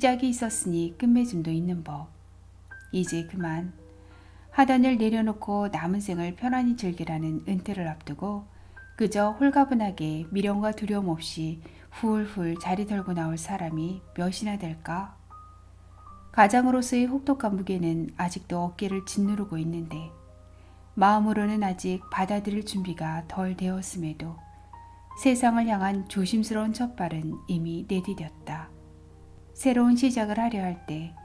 시작이 있었으니 끝맺음도 있는 법. 이제 그만. 하던 일 내려놓고 남은 생을 편안히 즐기라는 은퇴를 앞두고 그저 홀가분하게 미련과 두려움 없이 훌훌 자리 털고 나올 사람이 몇이나 될까? 가장으로서의 혹독한 무게는 아직도 어깨를 짓누르고 있는데 마음으로는 아직 받아들일 준비가 덜 되었음에도 세상을 향한 조심스러운 첫발은 이미 내디뎠다. 새로운 시작을 하려 할 때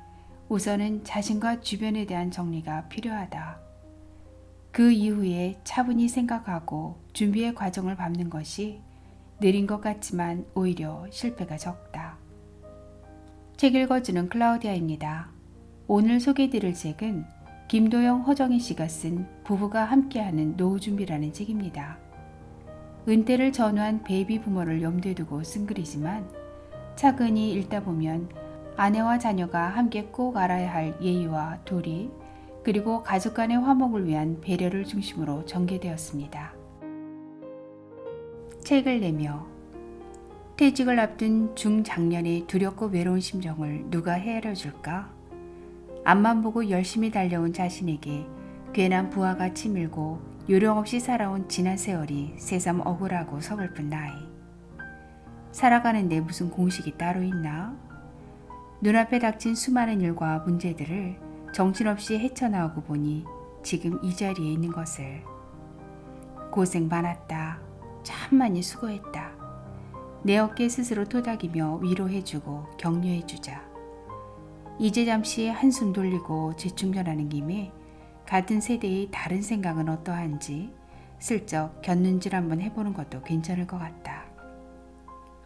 우선은 자신과 주변에 대한 정리가 필요하다. 그 이후에 차분히 생각하고 준비의 과정을 밟는 것이 느린 것 같지만 오히려 실패가 적다. 책 읽어주는 클라우디아입니다. 오늘 소개해드릴 책은 김도영, 허정희 씨가 쓴 부부가 함께하는 노후 준비라는 책입니다. 은퇴를 전후한 베이비 부모를 염두에 두고 쓴 글이지만 차근히 읽다 보면 아내와 자녀가 함께 꼭 알아야 할 예의와 도리, 그리고 가족 간의 화목을 위한 배려를 중심으로 전개되었습니다. 책을 내며 퇴직을 앞둔 중장년의 두렵고 외로운 심정을 누가 헤아려줄까? 앞만 보고 열심히 달려온 자신에게 괜한 부하가 치밀고 요령없이 살아온 지난 세월이 새삼 억울하고 서글픈 나이. 살아가는데 무슨 공식이 따로 있나? 눈앞에 닥친 수많은 일과 문제들을 정신없이 헤쳐나오고 보니 지금 이 자리에 있는 것을. 고생 많았다. 참 많이 수고했다. 내 어깨 스스로 토닥이며 위로해주고 격려해주자. 이제 잠시 한숨 돌리고 재충전하는 김에 같은 세대의 다른 생각은 어떠한지 슬쩍 곁눈질 한번 해보는 것도 괜찮을 것 같다.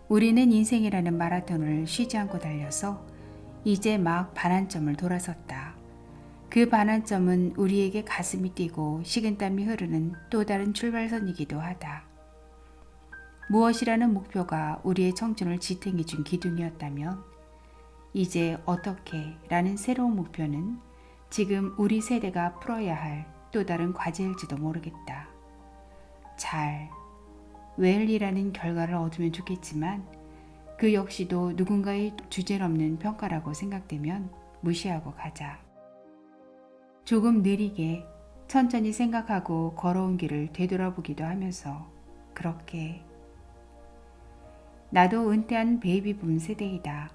우리는 인생이라는 마라톤을 쉬지 않고 달려서 이제 막 반환점을 돌아섰다. 그 반환점은 우리에게 가슴이 뛰고 식은땀이 흐르는 또 다른 출발선이기도 하다. 무엇이라는 목표가 우리의 청춘을 지탱해준 기둥이었다면 이제 어떻게 라는 새로운 목표는 지금 우리 세대가 풀어야 할 또 다른 과제일지도 모르겠다. 잘, 웰이라는 결과를 얻으면 좋겠지만 그 역시도 누군가의 주제넘는 평가라고 생각되면 무시하고 가자. 조금 느리게 천천히 생각하고 걸어온 길을 되돌아보기도 하면서 그렇게. 나도 은퇴한 베이비붐 세대이다.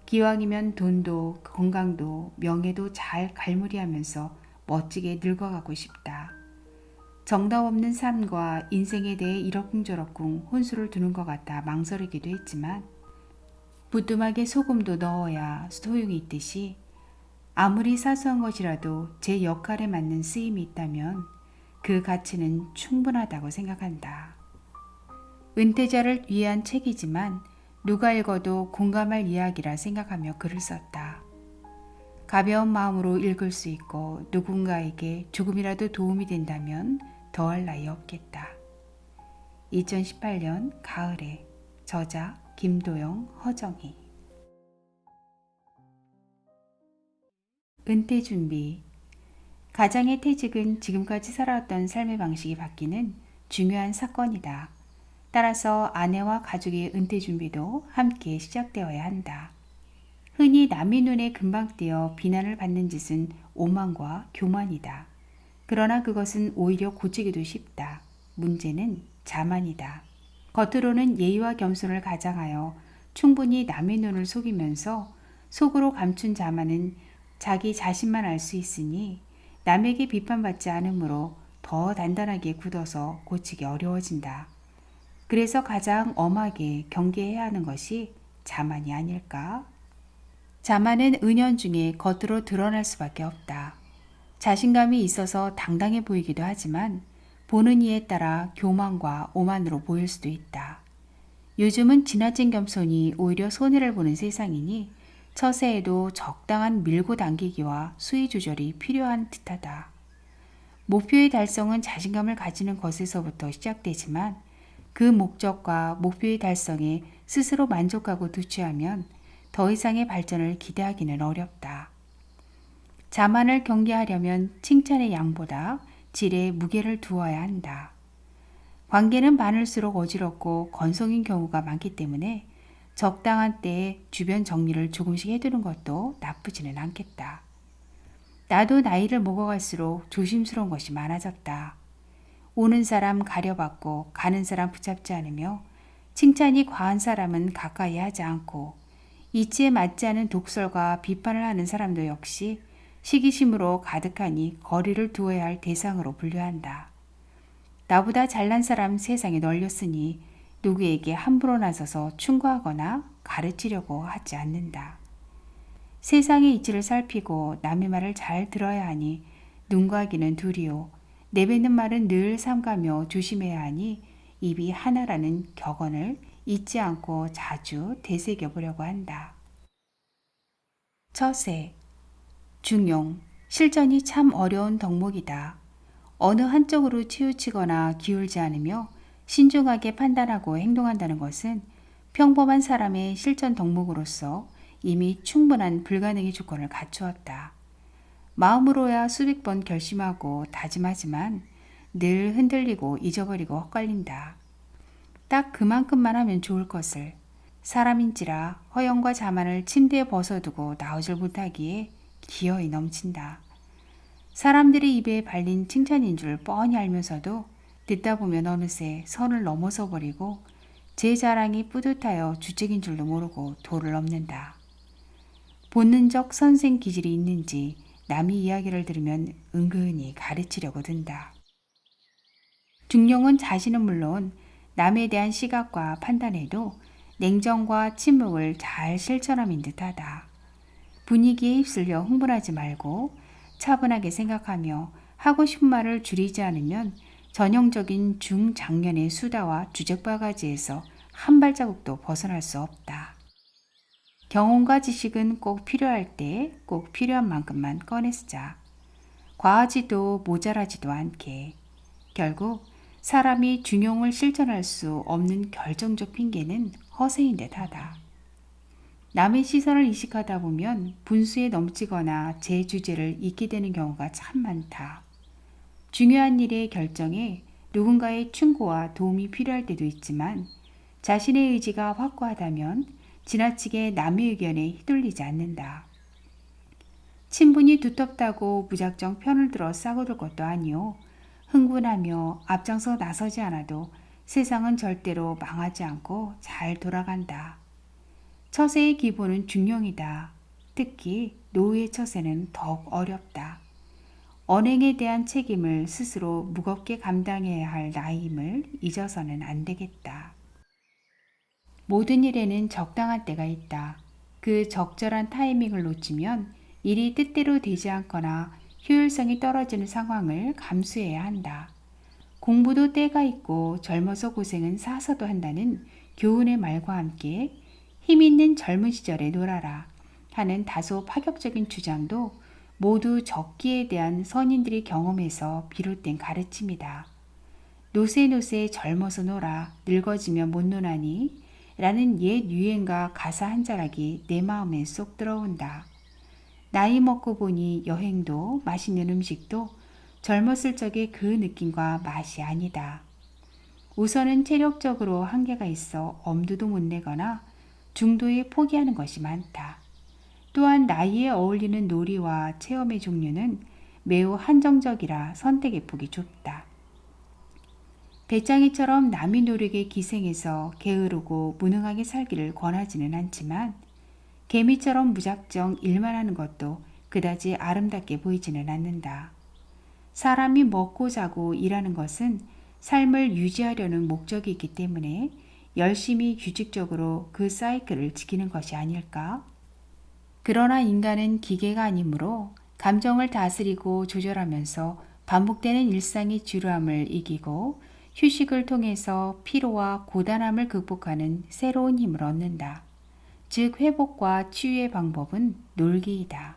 기왕이면 돈도 건강도 명예도 잘 갈무리하면서 멋지게 늙어가고 싶다. 정답 없는 삶과 인생에 대해 이러쿵저러쿵 혼수를 두는 것 같아 망설이기도 했지만 부뚜막에 소금도 넣어야 소용이 있듯이 아무리 사소한 것이라도 제 역할에 맞는 쓰임이 있다면 그 가치는 충분하다고 생각한다. 은퇴자를 위한 책이지만 누가 읽어도 공감할 이야기라 생각하며 글을 썼다. 가벼운 마음으로 읽을 수 있고 누군가에게 조금이라도 도움이 된다면 더할 나위 없겠다. 2018년 가을에 저자 김도영, 허정희. 은퇴 준비. 가장의 퇴직은 지금까지 살아왔던 삶의 방식이 바뀌는 중요한 사건이다. 따라서 아내와 가족의 은퇴 준비도 함께 시작되어야 한다. 흔히 남의 눈에 금방 띄어 비난을 받는 짓은 오만과 교만이다. 그러나 그것은 오히려 고치기도 쉽다. 문제는 자만이다. 겉으로는 예의와 겸손을 가장하여 충분히 남의 눈을 속이면서 속으로 감춘 자만은 자기 자신만 알 수 있으니 남에게 비판받지 않으므로 더 단단하게 굳어서 고치기 어려워진다. 그래서 가장 엄하게 경계해야 하는 것이 자만이 아닐까? 자만은 은연중에 겉으로 드러날 수밖에 없다. 자신감이 있어서 당당해 보이기도 하지만 보는 이에 따라 교만과 오만으로 보일 수도 있다. 요즘은 지나친 겸손이 오히려 손해를 보는 세상이니 처세에도 적당한 밀고 당기기와 수위 조절이 필요한 듯하다. 목표의 달성은 자신감을 가지는 것에서부터 시작되지만 그 목적과 목표의 달성에 스스로 만족하고 두치하면 더 이상의 발전을 기대하기는 어렵다. 자만을 경계하려면 칭찬의 양보다 질에 무게를 두어야 한다. 관계는 많을수록 어지럽고 건성인 경우가 많기 때문에 적당한 때에 주변 정리를 조금씩 해두는 것도 나쁘지는 않겠다. 나도 나이를 먹어갈수록 조심스러운 것이 많아졌다. 오는 사람 가려받고 가는 사람 붙잡지 않으며 칭찬이 과한 사람은 가까이 하지 않고 이치에 맞지 않은 독설과 비판을 하는 사람도 역시 시기심으로 가득하니 거리를 두어야 할 대상으로 분류한다. 나보다 잘난 사람 세상에 널렸으니 누구에게 함부로 나서서 충고하거나 가르치려고 하지 않는다. 세상의 이치를 살피고 남의 말을 잘 들어야 하니 눈과 귀는 둘이요 내뱉는 말은 늘 삼가며 조심해야 하니 입이 하나라는 격언을 잊지 않고 자주 되새겨보려고 한다. 처세, 중용, 실전이 참 어려운 덕목이다. 어느 한쪽으로 치우치거나 기울지 않으며 신중하게 판단하고 행동한다는 것은 평범한 사람의 실전 덕목으로서 이미 충분한 불가능의 조건을 갖추었다. 마음으로야 수백 번 결심하고 다짐하지만 늘 흔들리고 잊어버리고 헛갈린다. 딱 그만큼만 하면 좋을 것을 사람인지라 허영과 자만을 침대에 벗어두고 나오질 못하기에 기어이 넘친다. 사람들의 입에 발린 칭찬인 줄 뻔히 알면서도 듣다 보면 어느새 선을 넘어서 버리고 제 자랑이 뿌듯하여 주책인 줄도 모르고 도를 넘는다. 본능적 선생 기질이 있는지 남이 이야기를 들으면 은근히 가르치려고 든다. 중용은 자신은 물론 남에 대한 시각과 판단에도 냉정과 침묵을 잘 실천함인 듯하다. 분위기에 휩쓸려 흥분하지 말고 차분하게 생각하며 하고 싶은 말을 줄이지 않으면 전형적인 중장년의 수다와 주책바가지에서 한 발자국도 벗어날 수 없다. 경험과 지식은 꼭 필요할 때 꼭 필요한 만큼만 꺼내 쓰자. 과하지도 모자라지도 않게. 결국 사람이 중용을 실천할 수 없는 결정적 핑계는 허세인 듯하다. 남의 시선을 이식하다 보면 분수에 넘치거나 제 주제를 잊게 되는 경우가 참 많다. 중요한 일의 결정에 누군가의 충고와 도움이 필요할 때도 있지만 자신의 의지가 확고하다면 지나치게 남의 의견에 휘둘리지 않는다. 친분이 두텁다고 무작정 편을 들어 싸고들 것도 아니오. 흥분하며 앞장서 나서지 않아도 세상은 절대로 망하지 않고 잘 돌아간다. 처세의 기본은 중용이다. 특히 노후의 처세는 더욱 어렵다. 언행에 대한 책임을 스스로 무겁게 감당해야 할 나이임을 잊어서는 안 되겠다. 모든 일에는 적당한 때가 있다. 그 적절한 타이밍을 놓치면 일이 뜻대로 되지 않거나 효율성이 떨어지는 상황을 감수해야 한다. 공부도 때가 있고 젊어서 고생은 사서도 한다는 교훈의 말과 함께 힘 있는 젊은 시절에 놀아라 하는 다소 파격적인 주장도 모두 적기에 대한 선인들의 경험에서 비롯된 가르침이다. 노세노세 젊어서 놀아 늙어지면 못 노나니 라는 옛 유행가 가사 한 자락이 내 마음에 쏙 들어온다. 나이 먹고 보니 여행도 맛있는 음식도 젊었을 적의 그 느낌과 맛이 아니다. 우선은 체력적으로 한계가 있어 엄두도 못 내거나 중도에 포기하는 것이 많다. 또한 나이에 어울리는 놀이와 체험의 종류는 매우 한정적이라 선택의 폭이 좁다. 배짱이처럼 남의 노력에 기생해서 게으르고 무능하게 살기를 권하지는 않지만 개미처럼 무작정 일만 하는 것도 그다지 아름답게 보이지는 않는다. 사람이 먹고 자고 일하는 것은 삶을 유지하려는 목적이 있기 때문에 열심히 규칙적으로 그 사이클을 지키는 것이 아닐까? 그러나 인간은 기계가 아니므로 감정을 다스리고 조절하면서 반복되는 일상의 지루함을 이기고 휴식을 통해서 피로와 고단함을 극복하는 새로운 힘을 얻는다. 즉 회복과 치유의 방법은 놀기이다.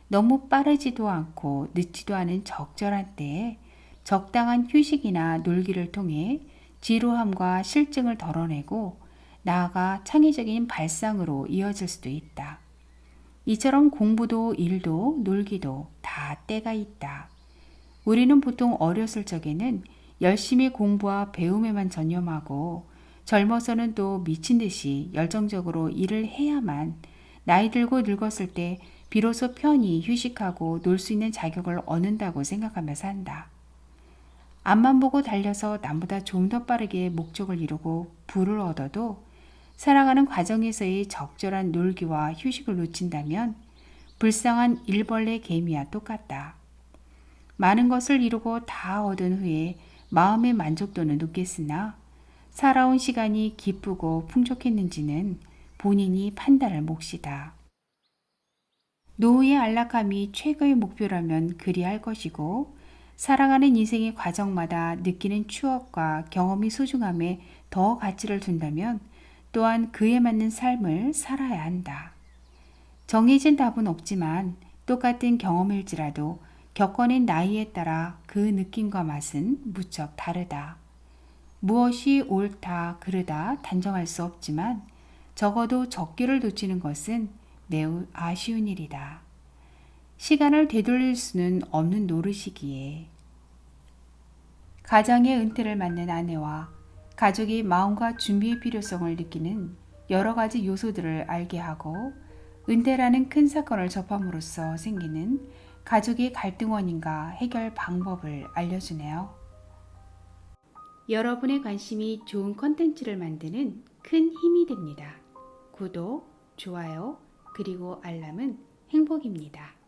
너무 빠르지도 않고 늦지도 않은 적절한 때에 적당한 휴식이나 놀기를 통해 지루함과 실증을 덜어내고 나아가 창의적인 발상으로 이어질 수도 있다. 이처럼 공부도 일도 놀기도 다 때가 있다. 우리는 보통 어렸을 적에는 열심히 공부와 배움에만 전념하고 젊어서는 또 미친 듯이 열정적으로 일을 해야만 나이 들고 늙었을 때 비로소 편히 휴식하고 놀 수 있는 자격을 얻는다고 생각하며 산다. 앞만 보고 달려서 남보다 좀 더 빠르게 목적을 이루고 부를 얻어도 살아가는 과정에서의 적절한 놀기와 휴식을 놓친다면 불쌍한 일벌레 개미와 똑같다. 많은 것을 이루고 다 얻은 후에 마음의 만족도는 높겠으나 살아온 시간이 기쁘고 풍족했는지는 본인이 판단할 몫이다. 노후의 안락함이 최고의 목표라면 그리할 것이고 살아가는 인생의 과정마다 느끼는 추억과 경험이 소중함에 더 가치를 둔다면 또한 그에 맞는 삶을 살아야 한다. 정해진 답은 없지만 똑같은 경험일지라도 겪어낸 나이에 따라 그 느낌과 맛은 무척 다르다. 무엇이 옳다, 그르다 단정할 수 없지만 적어도 적기를 놓치는 것은 매우 아쉬운 일이다. 시간을 되돌릴 수는 없는 노릇이기에. 가장의 은퇴를 맞는 아내와 가족이 마음과 준비의 필요성을 느끼는 여러 가지 요소들을 알게 하고 은퇴라는 큰 사건을 접함으로써 생기는 가족의 갈등 원인과 해결 방법을 알려주네요. 여러분의 관심이 좋은 컨텐츠를 만드는 큰 힘이 됩니다. 구독, 좋아요, 그리고 알람은 행복입니다.